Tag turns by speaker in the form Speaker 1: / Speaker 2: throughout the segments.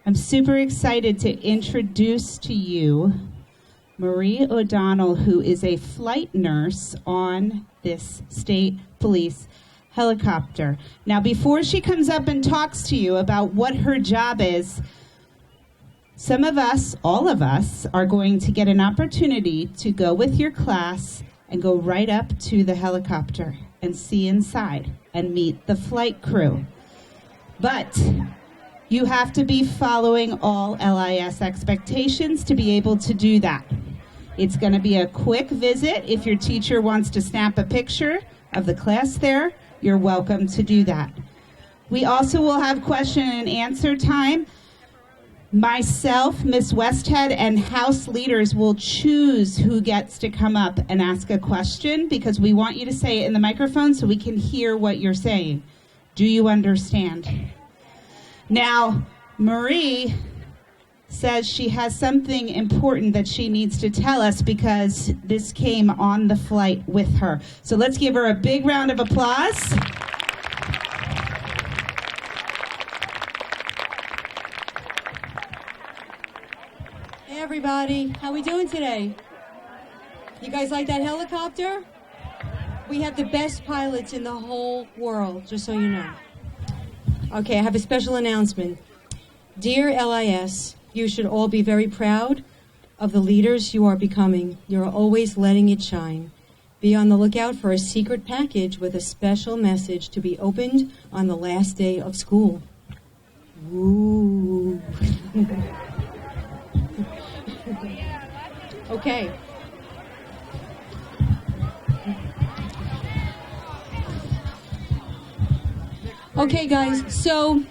Speaker 1: I'm super excited to introduce to you Marie O'Donnell, who is a flight nurse on this state police helicopter. Now, before she comes up and talks to you about what her job is, some of us, all of us, are going to get an opportunity to go with your class and go right up to the helicopter and see inside and meet the flight crew. But you have to be following all LIS expectations to be able to do that. It's going to be a quick visit. If your teacher wants to snap a picture of the class there, you're welcome to do that. We also will have question and answer time. Myself, Miss Westhead, and house leaders will choose who gets to come up and ask a question because we want you to say it in the microphone so we can hear what you're saying. Do you understand? Now, Marie says she has something important that she needs to tell us because this came on the flight with her. So let's give her a big round of applause.
Speaker 2: Hey everybody, how we doing today? You guys like that helicopter? We have the best pilots in the whole world, just so you know. Okay, I have a special announcement. Dear LIS, you should all be very proud of the leaders you are becoming. You're always letting it shine. Be on the lookout for a secret package with a special message to be opened on the last day of school. Ooh. Okay. Okay, guys, so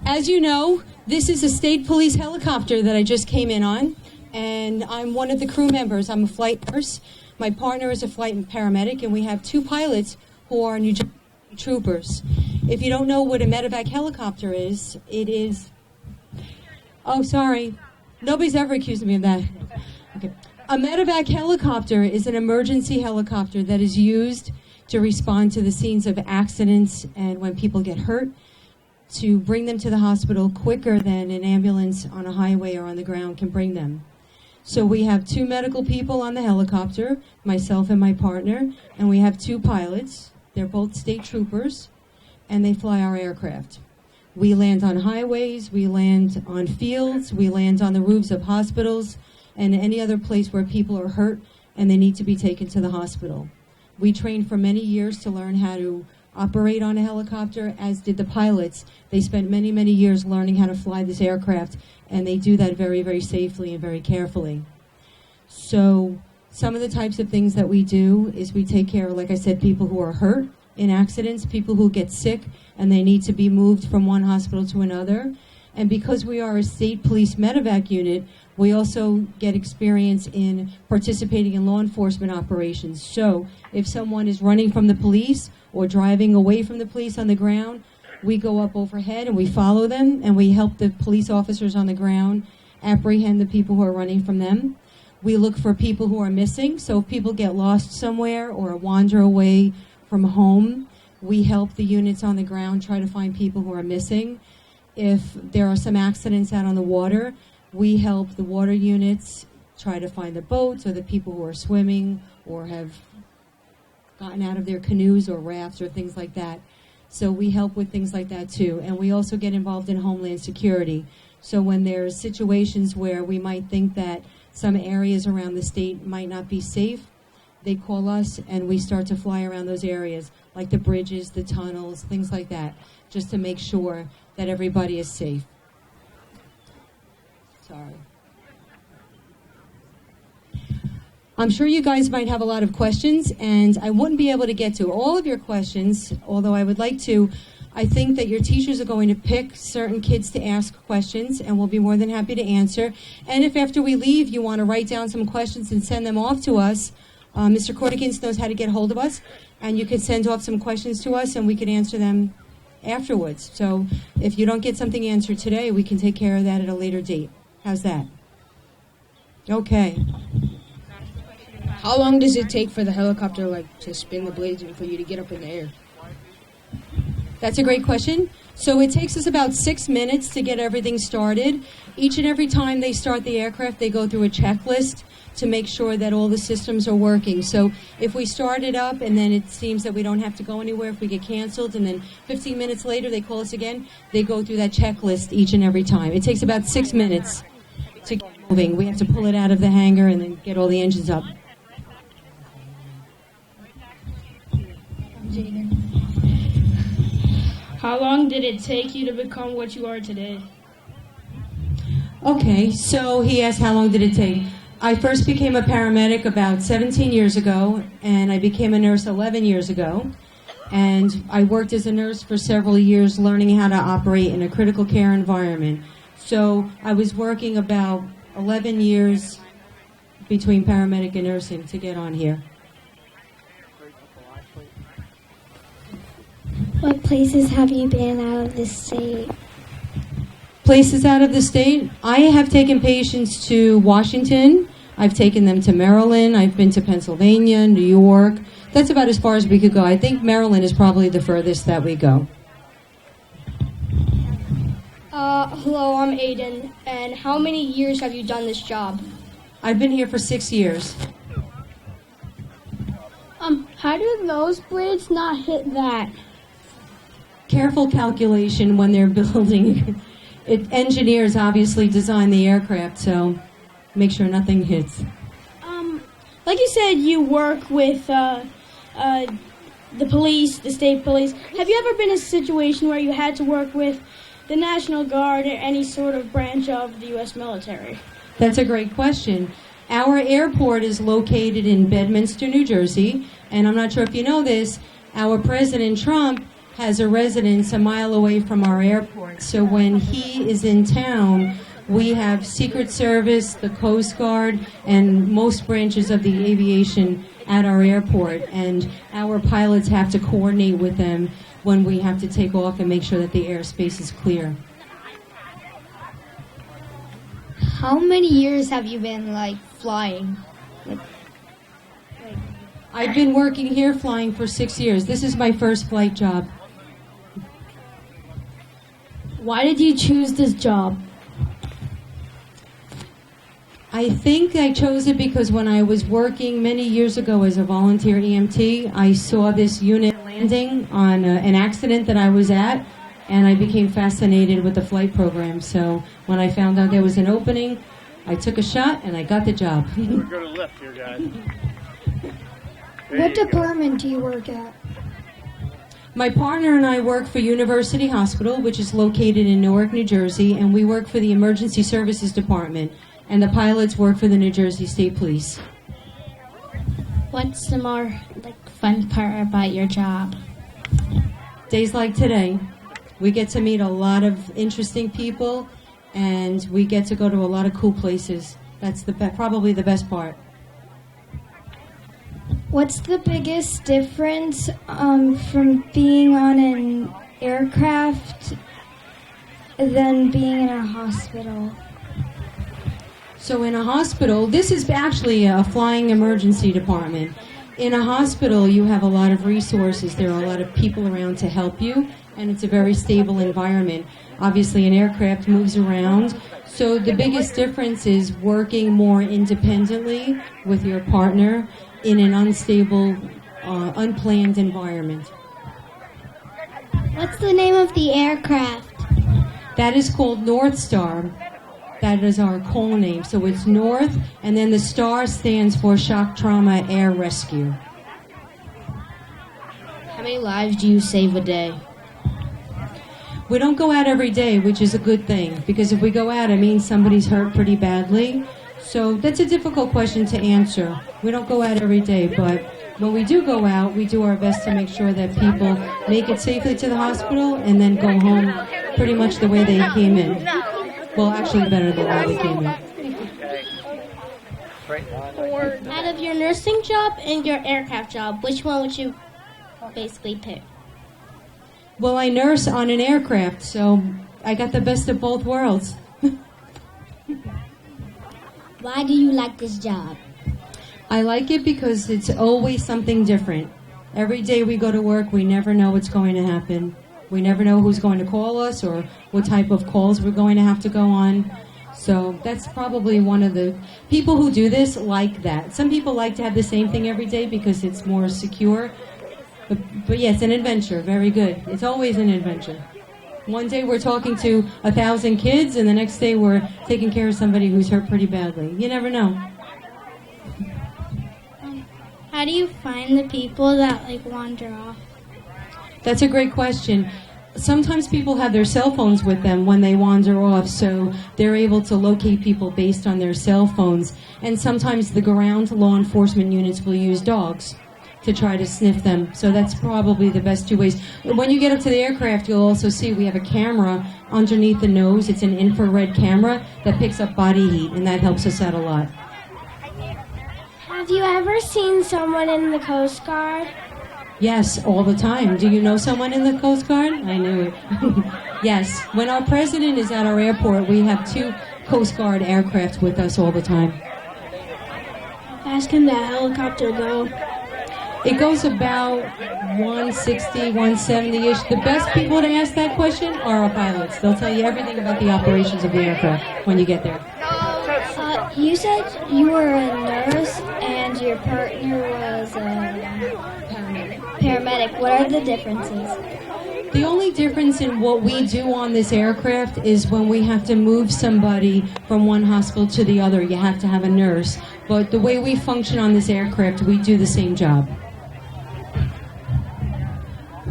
Speaker 2: as you know, this is a state police helicopter that I just came in on, and I'm one of the crew members. I'm a flight nurse. My partner is a flight paramedic, and we have two pilots who are New Jersey troopers. If you don't know what a Medevac helicopter is, it is... Oh, sorry. Nobody's ever accused me of that. Okay. A Medevac helicopter is an emergency helicopter that is used to respond to the scenes of accidents and when people get hurt, to bring them to the hospital quicker than an ambulance on a highway or on the ground can bring them. So we have two medical people on the helicopter, myself and my partner, and we have two pilots. They're both state troopers, and they fly our aircraft. We land on highways, we land on fields, we land on the roofs of hospitals, and any other place where people are hurt and they need to be taken to the hospital. We trained for many years to learn how to operate on a helicopter, as did the pilots. They spent many, many years learning how to fly this aircraft, and they do that very, very safely and very carefully. So some of the types of things that we do is we take care of, like I said, people who are hurt in accidents, people who get sick and they need to be moved from one hospital to another. And because we are a state police medevac unit, we also get experience in participating in law enforcement operations. So if someone is running from the police or driving away from the police on the ground, we go up overhead and we follow them and we help the police officers on the ground apprehend the people who are running from them. We look for people who are missing. So if people get lost somewhere or wander away from home, we help the units on the ground try to find people who are missing. If there are some accidents out on the water, we help the water units try to find the boats or the people who are swimming or have gotten out of their canoes or rafts or things like that. So we help with things like that too. And we also get involved in homeland security. So when there's situations where we might think that some areas around the state might not be safe, they call us and we start to fly around those areas, like the bridges, the tunnels, things like that, just to make sure that everybody is safe. Sorry. I'm sure you guys might have a lot of questions, and I wouldn't be able to get to all of your questions, although I would like to. I think that your teachers are going to pick certain kids to ask questions, and we'll be more than happy to answer. And if after we leave you want to write down some questions and send them off to us, Mr. Cordigans knows how to get hold of us, and you can send off some questions to us, and we can answer them afterwards. So if you don't get something answered today, we can take care of that at a later date. How's that? Okay.
Speaker 3: How long does it take for the helicopter to spin the blades and for you to get up in the air?
Speaker 2: That's a great question. So it takes us about 6 minutes to get everything started. Each and every time they start the aircraft, they go through a checklist to make sure that all the systems are working. So if we start it up and then it seems that we don't have to go anywhere, if we get canceled, and then 15 minutes later they call us again, they go through that checklist each and every time. It takes about 6 minutes to get moving. We have to pull it out of the hangar and then get all the engines up.
Speaker 3: How long did it take you to become what you are today?
Speaker 2: Okay, so he asked how long did it take. I first became a paramedic about 17 years ago, and I became a nurse 11 years ago. And I worked as a nurse for several years learning how to operate in a critical care environment. So I was working about 11 years between paramedic and nursing to get on here.
Speaker 4: What places have you been out of the state?
Speaker 2: Places out of the state? I have taken patients to Washington. I've taken them to Maryland. I've been to Pennsylvania, New York. That's about as far as we could go. I think Maryland is probably the furthest that we go.
Speaker 5: Hello, I'm Aiden. And how many years have you done this job?
Speaker 2: I've been here for 6 years.
Speaker 5: How do those blades not hit that?
Speaker 2: Careful calculation when they're building. Engineers obviously design the aircraft, so make sure nothing hits.
Speaker 5: Like you said, you work with the police, the state police. Have you ever been in a situation where you had to work with the National Guard or any sort of branch of the U.S. military?
Speaker 2: That's a great question. Our airport is located in Bedminster, New Jersey, and I'm not sure if you know this, our President Trump has a residence a mile away from our airport. So when he is in town, we have Secret Service, the Coast Guard, and most branches of the aviation at our airport. And our pilots have to coordinate with them when we have to take off and make sure that the airspace is clear.
Speaker 4: How many years have you been, flying?
Speaker 2: I've been working here flying for 6 years. This is my first flight job.
Speaker 5: Why did you choose this job?
Speaker 2: I think I chose it because when I was working many years ago as a volunteer EMT, I saw this unit landing on an accident that I was at, and I became fascinated with the flight program. So when I found out there was an opening, I took a shot and I got the job.
Speaker 6: We're going to lift here, guys.
Speaker 4: What department do you work at?
Speaker 2: My partner and I work for University Hospital, which is located in Newark, New Jersey, and we work for the Emergency Services Department, and the pilots work for the New Jersey State Police.
Speaker 4: What's the more fun part about your job?
Speaker 2: Days like today, we get to meet a lot of interesting people, and we get to go to a lot of cool places. That's probably the best part.
Speaker 4: What's the biggest difference from being on an aircraft than being in a hospital?
Speaker 2: So in a hospital, this is actually a flying emergency department. In a hospital, you have a lot of resources. There are a lot of people around to help you, and it's a very stable environment. Obviously, an aircraft moves around. So the biggest difference is working more independently with your partner in an unstable, unplanned environment.
Speaker 4: What's the name of the aircraft?
Speaker 2: That is called North Star. That is our call name. So it's North, and then the star stands for Shock Trauma Air Rescue.
Speaker 5: How many lives do you save a day?
Speaker 2: We don't go out every day, which is a good thing, because if we go out, it means somebody's hurt pretty badly. So that's a difficult question to answer. We don't go out every day, but when we do go out, we do our best to make sure that people make it safely to the hospital and then go home pretty much the way they came in. Well, actually better than the way they came in.
Speaker 5: Out of your nursing job and your aircraft job, which one would you basically pick?
Speaker 2: Well, I nurse on an aircraft, so I got the best of both worlds.
Speaker 4: Why do you like this job?
Speaker 2: I like it because it's always something different. Every day we go to work, we never know what's going to happen. We never know who's going to call us or what type of calls we're going to have to go on. So that's probably one of the people who do this like that. Some people like to have the same thing every day because it's more secure. But yeah, it's an adventure. Very good. It's always an adventure. One day we're talking to 1,000 kids, and the next day we're taking care of somebody who's hurt pretty badly. You never know.
Speaker 4: How do you find the people that wander off?
Speaker 2: That's a great question. Sometimes people have their cell phones with them when they wander off, so they're able to locate people based on their cell phones. And sometimes the ground law enforcement units will use dogs to try to sniff them. So that's probably the best two ways. When you get up to the aircraft, you'll also see we have a camera underneath the nose. It's an infrared camera that picks up body heat, and that helps us out a lot.
Speaker 5: Have you ever seen someone in the Coast Guard?
Speaker 2: Yes, all the time. Do you know someone in the Coast Guard? I knew it. Yes. When our president is at our airport, we have 2 Coast Guard aircraft with us all the time.
Speaker 5: How fast can that helicopter go?
Speaker 2: It goes about 160, 170-ish. The best people to ask that question are our pilots. They'll tell you everything about the operations of the aircraft when you get there.
Speaker 5: You said you were a nurse and your partner was a paramedic. What are the differences?
Speaker 2: The only difference in what we do on this aircraft is when we have to move somebody from one hospital to the other, you have to have a nurse. But the way we function on this aircraft, we do the same job.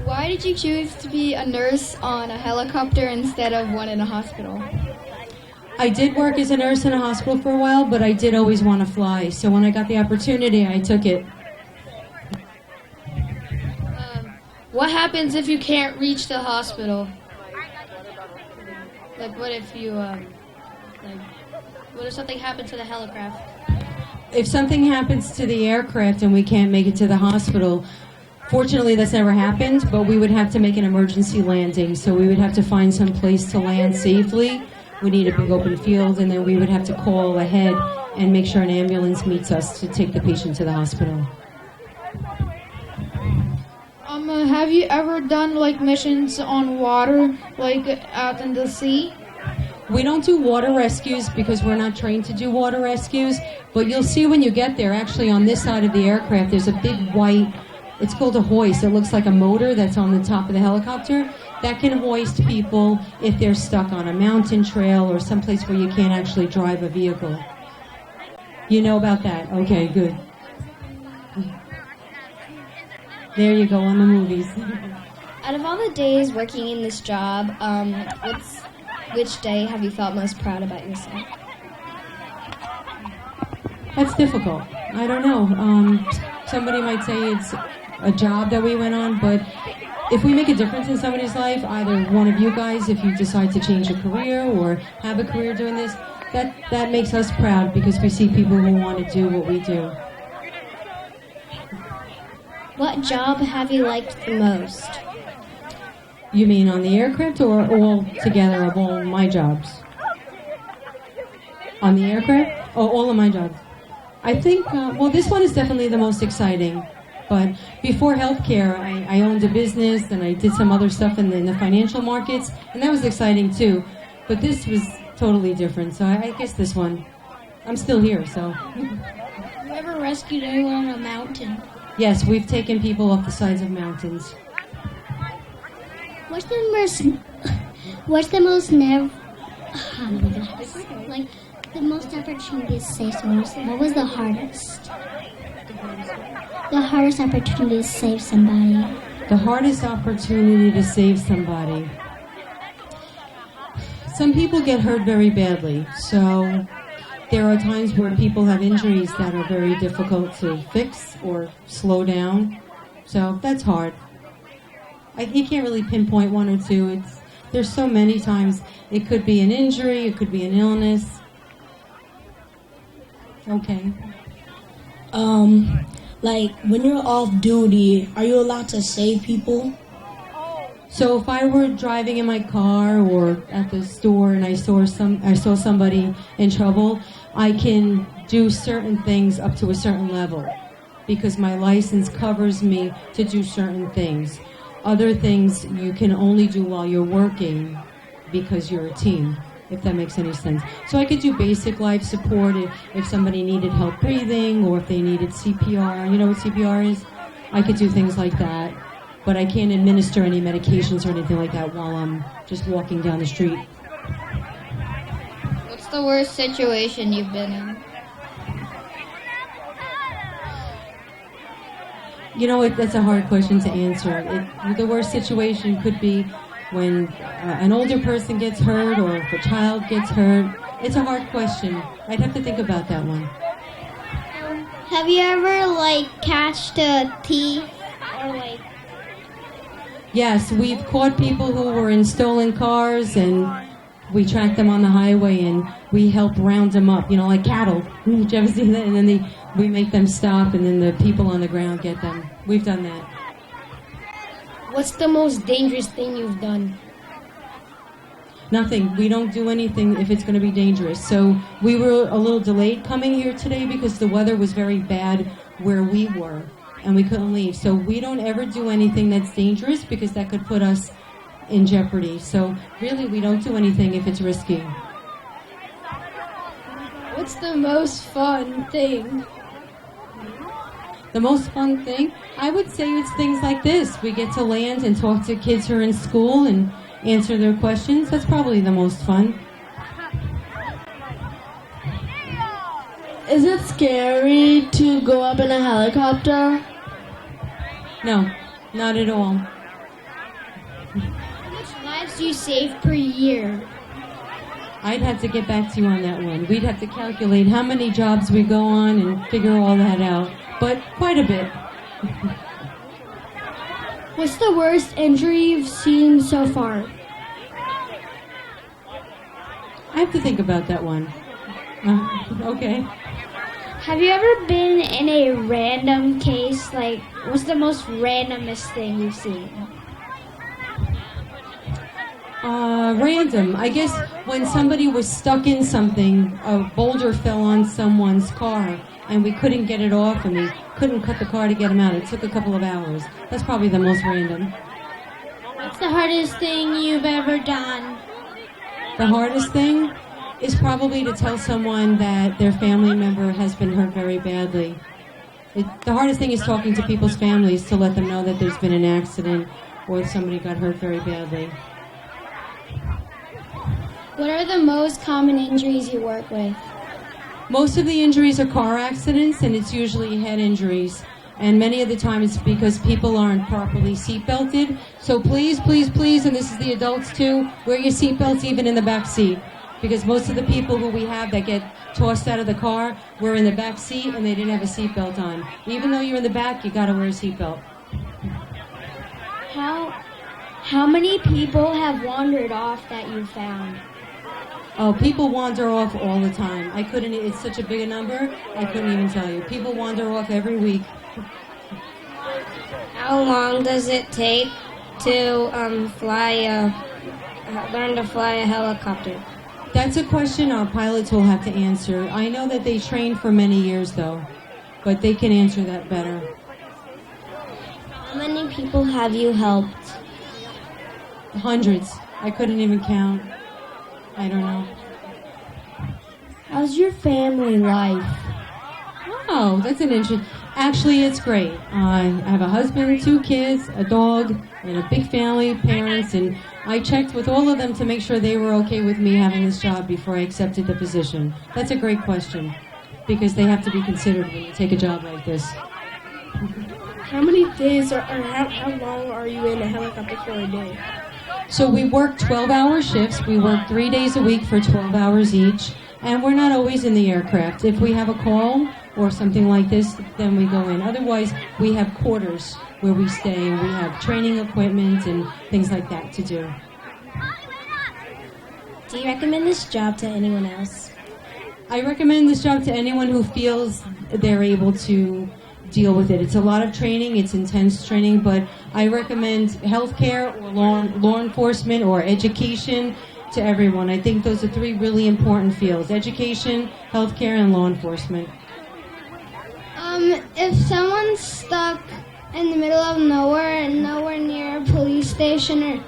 Speaker 6: Why did you choose to be a nurse on a helicopter instead of one in a hospital?
Speaker 2: I did work as a nurse in a hospital for a while, but I did always want to fly. So when I got the opportunity, I took it.
Speaker 6: What happens if you can't reach the hospital? What if you, what if something happened to the helicraft?
Speaker 2: If something happens to the aircraft and we can't make it to the hospital, fortunately that's never happened, but we would have to make an emergency landing. So we would have to find some place to land safely. We need a big open field, and then we would have to call ahead and make sure an ambulance meets us to take the patient to the hospital.
Speaker 6: Have you ever done missions on water, out in the sea?
Speaker 2: We don't do water rescues because we're not trained to do water rescues, but you'll see when you get there, actually on this side of the aircraft, there's a big white, it's called a hoist. It looks like a motor that's on the top of the helicopter. That can hoist people if they're stuck on a mountain trail or someplace where you can't actually drive a vehicle. You know about that? Okay, good. There you go on the movies.
Speaker 7: Out of all the days working in this job, which day have you felt most proud about yourself?
Speaker 2: That's difficult. I don't know. Somebody might say it's a job that we went on, but if we make a difference in somebody's life, either one of you guys, if you decide to change a career or have a career doing this, that makes us proud because we see people who want to do what we do.
Speaker 7: What job have you liked the most?
Speaker 2: You mean on the aircraft or all together of all my jobs? On the aircraft? Oh, all of my jobs. I think, this one is definitely the most exciting. But before healthcare, I owned a business and I did some other stuff in the financial markets, and that was exciting too. But this was totally different, so I guess this one. I'm still here, so.
Speaker 5: Have you ever rescued anyone on a mountain?
Speaker 2: Yes, we've taken people off the sides of mountains.
Speaker 4: What's the most the most opportunity to save someone? What was the hardest? The hardest opportunity to save somebody.
Speaker 2: The hardest opportunity to save somebody. Some people get hurt very badly, so there are times where people have injuries that are very difficult to fix or slow down. So that's hard. You can't really pinpoint one or two. There's so many times. It could be an injury, it could be an illness. Okay.
Speaker 8: When you're off duty, are you allowed to save people?
Speaker 2: So if I were driving in my car or at the store and I saw somebody in trouble, I can do certain things up to a certain level because my license covers me to do certain things. other things you can only do while you're working because you're a team, if that makes any sense. So I could do basic life support if somebody needed help breathing or if they needed CPR. You know what CPR is? I could do things like that. But I can't administer any medications or anything like that while I'm just walking down the street.
Speaker 5: What's the worst situation you've been in?
Speaker 2: You know, that's a hard question to answer. The worst situation could be when an older person gets hurt or if a child gets hurt. It's a hard question. I'd have to think about that one.
Speaker 4: Have you ever, catched a thief or,
Speaker 2: Yes, we've caught people who were in stolen cars and we track them on the highway and we help round them up, like cattle. Did you ever see that? And then we make them stop and then the people on the ground get them. We've done that.
Speaker 3: What's the most dangerous thing you've done?
Speaker 2: Nothing. We don't do anything if it's going to be dangerous. So we were a little delayed coming here today because the weather was very bad where we were and we couldn't leave. So we don't ever do anything that's dangerous because that could put us in jeopardy. So really we don't do anything if it's risky.
Speaker 3: What's the most fun thing?
Speaker 2: The most fun thing? I would say it's things like this. We get to land and talk to kids who are in school and answer their questions. That's probably the most fun.
Speaker 8: Is it scary to go up in a helicopter?
Speaker 2: No, not at all.
Speaker 4: How much lives do you save per year?
Speaker 2: I'd have to get back to you on that one. We'd have to calculate how many jobs we go on and figure all that out. But quite a bit.
Speaker 4: What's the worst injury you've seen so far?
Speaker 2: I have to think about that one. Okay.
Speaker 4: Have you ever been in a random case? What's the most randomest thing you've seen?
Speaker 2: Random. I guess when somebody was stuck in something, a boulder fell on someone's car, and we couldn't get it off, and we couldn't cut the car to get him out. It took a couple of hours. That's probably the most random.
Speaker 4: What's the hardest thing you've ever done?
Speaker 2: The hardest thing is probably to tell someone that their family member has been hurt very badly. The hardest thing is talking to people's families to let them know that there's been an accident or if somebody got hurt very badly.
Speaker 4: What are the most common injuries you work with?
Speaker 2: Most of the injuries are car accidents, and it's usually head injuries. And many of the time it's because people aren't properly seatbelted. So please, please, please, and this is the adults too, wear your seatbelts even in the back seat. Because most of the people who we have that get tossed out of the car were in the back seat and they didn't have a seatbelt on. Even though you're in the back, you gotta wear a seatbelt.
Speaker 4: How many people have wandered off that you found?
Speaker 2: Oh, people wander off all the time. It's such a big a number, I couldn't even tell you. People wander off every week.
Speaker 5: How long does it take to learn to fly a helicopter?
Speaker 2: That's a question our pilots will have to answer. I know that they train for many years, though, but they can answer that better.
Speaker 5: How many people have you helped?
Speaker 2: Hundreds. I couldn't even count. I don't know.
Speaker 8: How's your family life?
Speaker 2: Oh, that's an interesting... Actually, it's great. I have a husband, 2 kids, a dog, and a big family, parents, and I checked with all of them to make sure they were okay with me having this job before I accepted the position. That's a great question, because they have to be considered when you take a job like this.
Speaker 3: How many days or how long are you in a helicopter for a day?
Speaker 2: So we work 12-hour shifts. We work 3 days a week for 12 hours each, and we're not always in the aircraft. If we have a call or something like this, then we go in. Otherwise, we have quarters where we stay, and we have training equipment and things like that to do.
Speaker 5: Do you recommend this job to anyone else?
Speaker 2: I recommend this job to anyone who feels they're able to deal with it. It's a lot of training, it's intense training, but I recommend healthcare or law enforcement or education to everyone. I think those are 3 really important fields: education, healthcare, and law enforcement.
Speaker 4: If someone's stuck
Speaker 5: in the middle of nowhere, nowhere near a police station or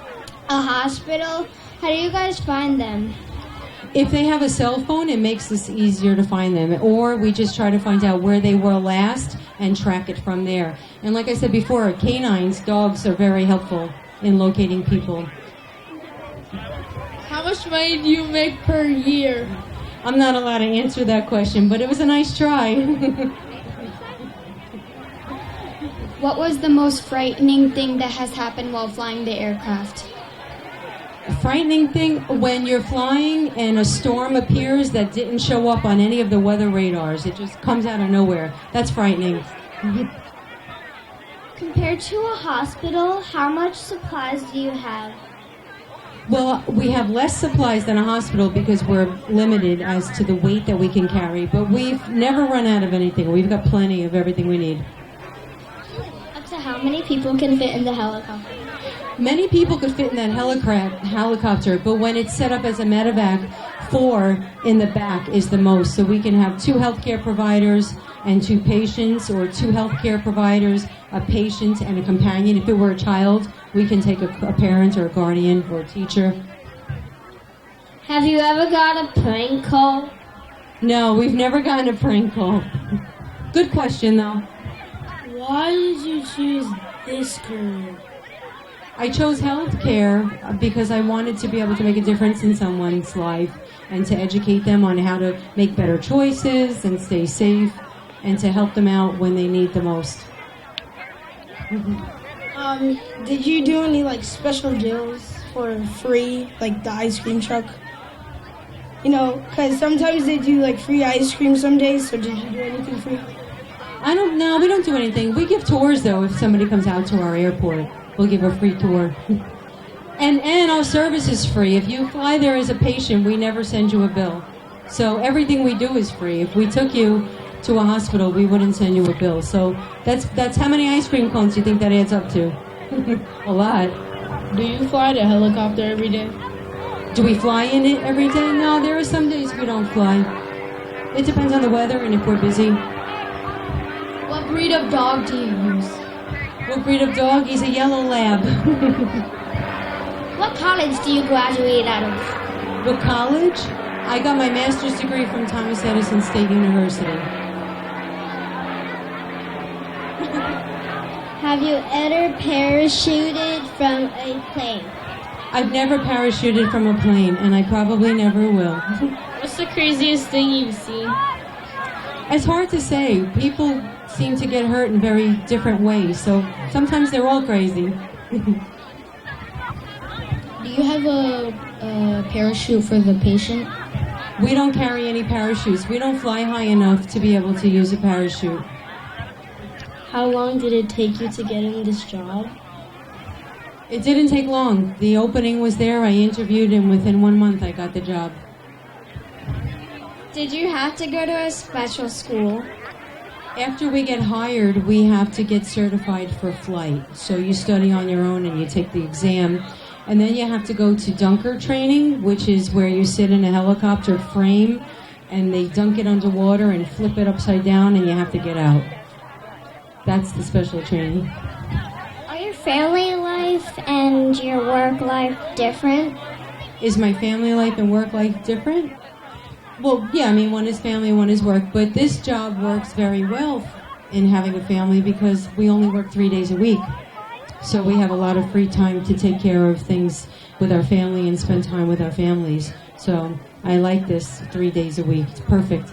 Speaker 5: a hospital. How do you guys find them?
Speaker 2: If they have a cell phone, it makes this easier to find them. Or we just try to find out where they were last and track it from there. And like I said before, canines, dogs are very helpful in locating people.
Speaker 6: How much money do you make per year?
Speaker 2: I'm not allowed to answer that question, but it was a nice try.
Speaker 7: What was the most frightening thing that has happened while flying the aircraft?
Speaker 2: Frightening thing, when you're flying and a storm appears that didn't show up on any of the weather radars. It just comes out of nowhere. That's frightening.
Speaker 4: Compared to a hospital, how much supplies do you have?
Speaker 2: Well, we have less supplies than a hospital because we're limited as to the weight that we can carry, but we've never run out of anything. We've got plenty of everything we need.
Speaker 4: Up to how many people can fit in the helicopter?
Speaker 2: Many people could fit in that helicopter, but when it's set up as a Medevac, 4 in the back is the most. So we can have 2 healthcare providers and 2 patients, or 2 healthcare providers, a patient, and a companion. If it were a child, we can take a parent or a guardian or a teacher.
Speaker 4: Have you ever got a prank call?
Speaker 2: No, we've never gotten a prank call. Good question, though.
Speaker 8: Why did you choose this career?
Speaker 2: I chose healthcare because I wanted to be able to make a difference in someone's life and to educate them on how to make better choices and stay safe and to help them out when they need the most.
Speaker 3: Did you do any like special deals for free, like the ice cream truck? You know, because sometimes they do like free ice cream some days. So did you do anything free?
Speaker 2: I don't know. We don't do anything. We give tours though. If somebody comes out to our airport, we'll give a free tour. And our service is free. If you fly there as a patient, we never send you a bill. So everything we do is free. If we took you to a hospital, we wouldn't send you a bill. So that's how many ice cream cones you think that adds up to? A lot.
Speaker 8: Do you fly the helicopter every day?
Speaker 2: Do we fly in it every day? No, there are some days we don't fly. It depends on the weather and if we're busy.
Speaker 6: What breed of dog do you use?
Speaker 2: What breed of dog? He's a yellow lab.
Speaker 4: What college do you graduate out of?
Speaker 2: What college? I got my master's degree from Thomas Edison State University.
Speaker 4: Have you ever parachuted from a plane?
Speaker 2: I've never parachuted from a plane, and I probably never will.
Speaker 8: What's the craziest thing you've seen?
Speaker 2: It's hard to say. People seem to get hurt in very different ways, so sometimes they're all crazy.
Speaker 6: Do you have a parachute for the patient?
Speaker 2: We don't carry any parachutes. We don't fly high enough to be able to use a parachute.
Speaker 8: How long did it take you to get in this job?
Speaker 2: It didn't take long. The opening was there. I interviewed, and within 1 month, I got the job.
Speaker 5: Did you have to go to a special school?
Speaker 2: After we get hired, we have to get certified for flight. So you study on your own and you take the exam. And then you have to go to dunker training, which is where you sit in a helicopter frame and they dunk it underwater and flip it upside down and you have to get out. That's the special training.
Speaker 4: Are your family life and your work life different?
Speaker 2: Is my family life and work life different? Well, yeah, I mean, one is family, one is work. But this job works very well in having a family because we only work 3 days a week. So we have a lot of free time to take care of things with our family and spend time with our families. So I like this 3 days a week. It's perfect.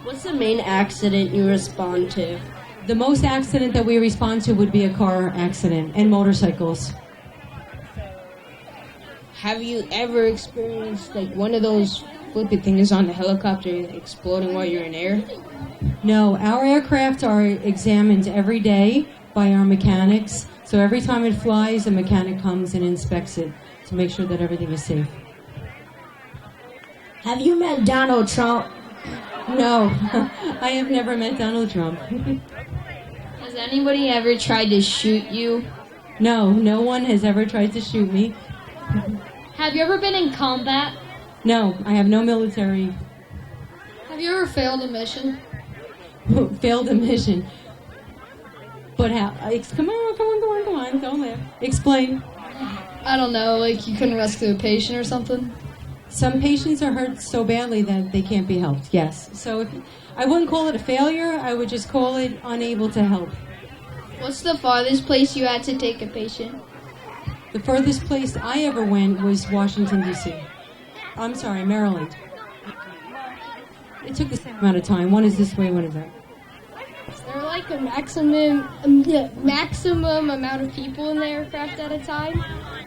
Speaker 8: What's the main accident you respond to?
Speaker 2: The most accident that we respond to would be a car accident and motorcycles.
Speaker 9: Have you ever experienced like one of those flippy things on the helicopter exploding while you're in air?
Speaker 2: No, our aircraft are examined every day by our mechanics. So every time it flies, a mechanic comes and inspects it to make sure that everything is safe.
Speaker 8: Have you met Donald Trump?
Speaker 2: No, I have never met Donald Trump.
Speaker 9: Has anybody ever tried to shoot you?
Speaker 2: No, no one has ever tried to shoot me.
Speaker 6: Have you ever been in combat?
Speaker 2: No, I have no military.
Speaker 6: Have you ever failed a mission?
Speaker 2: Failed a mission. But how? Come on, don't laugh. Explain.
Speaker 6: I don't know, like you couldn't rescue a patient or something?
Speaker 2: Some patients are hurt so badly that they can't be helped, yes. So I wouldn't call it a failure, I would just call it unable to help.
Speaker 6: What's the farthest place you had to take a patient?
Speaker 2: The furthest place I ever went was Washington, D.C. I'm sorry, Maryland. It took the same amount of time. One is this way, one is that.
Speaker 10: Is there like a maximum amount of people in the aircraft at a time?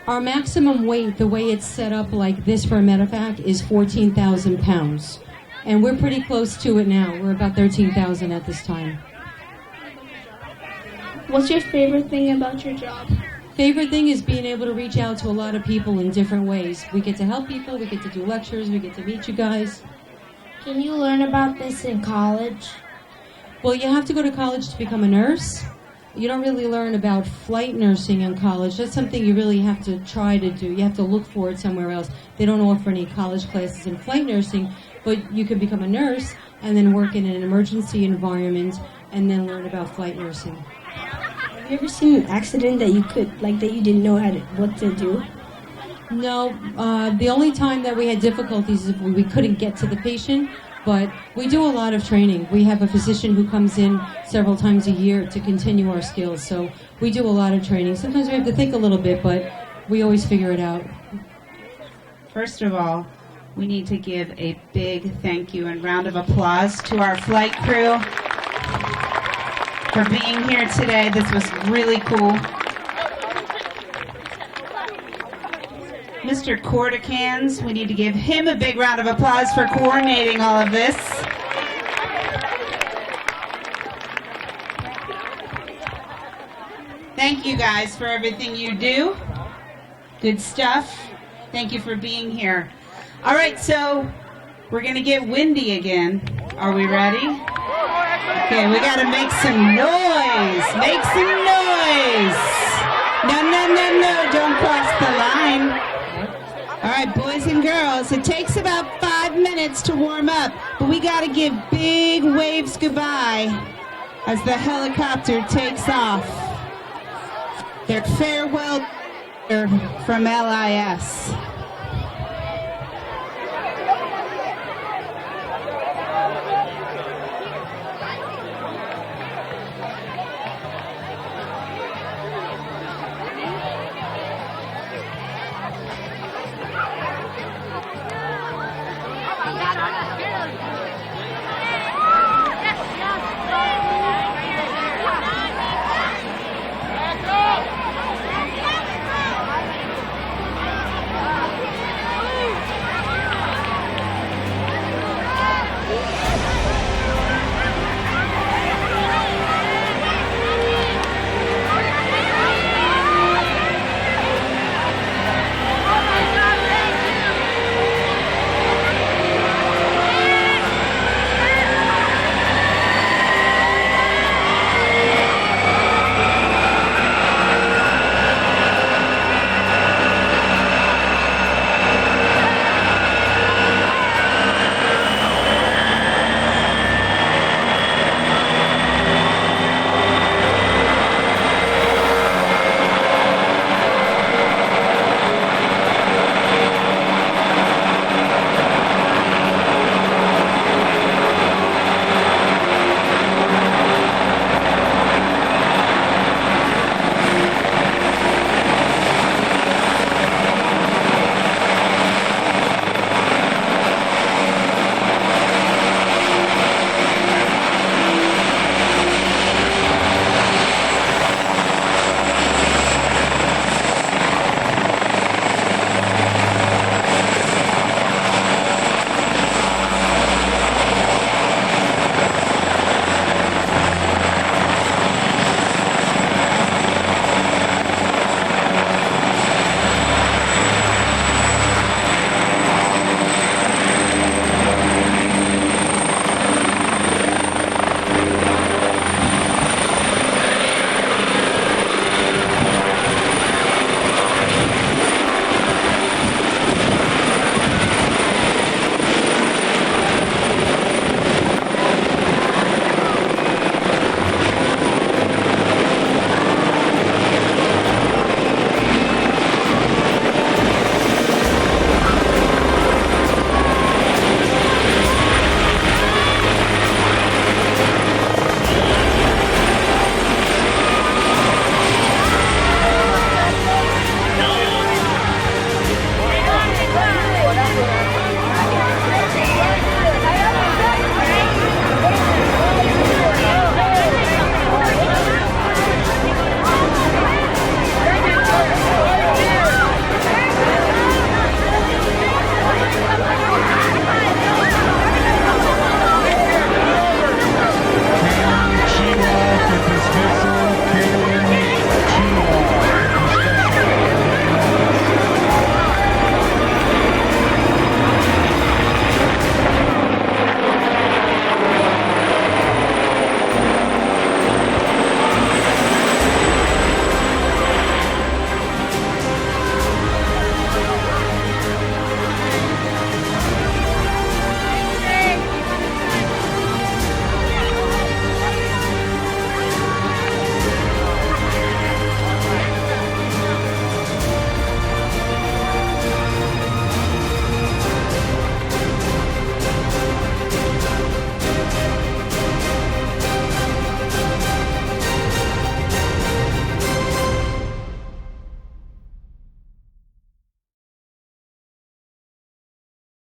Speaker 2: Our maximum weight, the way it's set up like this for a Medevac, is 14,000 pounds. And we're pretty close to it now. We're about 13,000 at this time.
Speaker 10: What's your favorite thing about your job?
Speaker 2: Favorite thing is being able to reach out to a lot of people in different ways. We get to help people, we get to do lectures, we get to meet you guys.
Speaker 4: Can you learn about this in college?
Speaker 2: Well, you have to go to college to become a nurse. You don't really learn about flight nursing in college. That's something you really have to try to do. You have to look for it somewhere else. They don't offer any college classes in flight nursing, but you can become a nurse and then work in an emergency environment and then learn about flight nursing.
Speaker 3: Have you ever seen an accident that you didn't know what to do?
Speaker 2: No, the only time that we had difficulties is when we couldn't get to the patient, but we do a lot of training. We have a physician who comes in several times a year to continue our skills, so we do a lot of training. Sometimes we have to think a little bit, but we always figure it out.
Speaker 1: First of all, we need to give a big thank you and round of applause to our flight crew for being here today. This was really cool. Mr. Cordicans, we need to give him a big round of applause for coordinating all of this. Thank you guys for everything you do. Good stuff. Thank you for being here. All right, so we're going to get windy again. Are we ready? Okay, we got to make some noise. Make some noise. No, don't cross the line. All right, boys and girls, it takes about 5 minutes to warm up, but we got to give big waves goodbye as the helicopter takes off. Their farewell from LIS.